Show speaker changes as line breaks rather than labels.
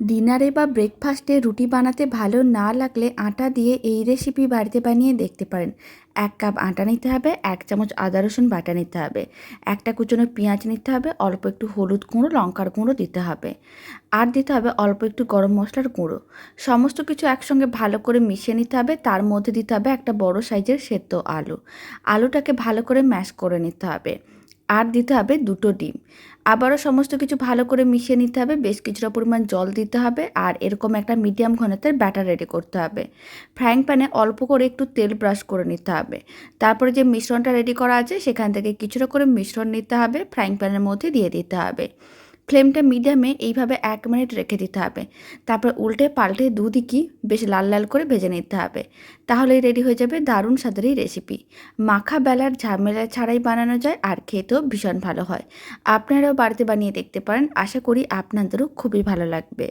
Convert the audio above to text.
ডিনারে বা ব্রেকফাস্টে রুটি বানাতে ভালো না লাগলে আটা দিয়ে এই রেসিপি বাড়িতে বানিয়ে দেখতে পারেন। 1 কাপ আটা নিতে হবে, 1 চামচ আদা রসুন বাটা নিতে হবে, একটা কুচনো পেঁয়াজ নিতে হবে, অল্প একটু হলুদ গুঁড়ো, লঙ্কার গুঁড়ো দিতে হবে, আর দিতে হবে অল্প একটু গরম মশলার গুঁড়ো। সমস্ত কিছু একসঙ্গে ভালো করে মিশিয়ে নিতে হবে। তার মধ্যে দিতে হবে একটা বড় সাইজের সেদ্ধ আলু। আলুটাকে ভালো করে ম্যাশ করে নিতে হবে। আর দিতে হবে 2টো ডিম। আবারও সমস্ত কিছু ভালো করে মিশিয়ে নিতে হবে। বেশ কিছুটা পরিমাণ জল দিতে হবে আর এরকম একটা মিডিয়াম ঘনত্বের ব্যাটার রেডি করতে হবে। ফ্রাইং প্যানে অল্প করে একটু তেল ব্রাশ করে নিতে হবে। তারপরে যে মিশ্রণটা রেডি করা আছে সেখান থেকে কিছুটা করে মিশ্রণ নিতে হবে, ফ্রাইং প্যানের মধ্যে দিয়ে দিতে হবে। ফ্লেমটা মিডিয়ামে এইভাবে 1 মিনিট রেখে দিতে হবে। তারপর উল্টে পাল্টে দুদিকই বেশ লাল লাল করে ভেজে নিতে হবে। তাহলেই রেডি হয়ে যাবে দারুণ স্বাদের এই রেসিপি। মাখা বেলার ঝামেলা ছাড়াই বানানো যায় আর খেতেও ভীষণ ভালো হয়। আপনারাও বাড়িতে বানিয়ে দেখতে পারেন। আশা করি আপনাদেরও খুবই ভালো লাগবে।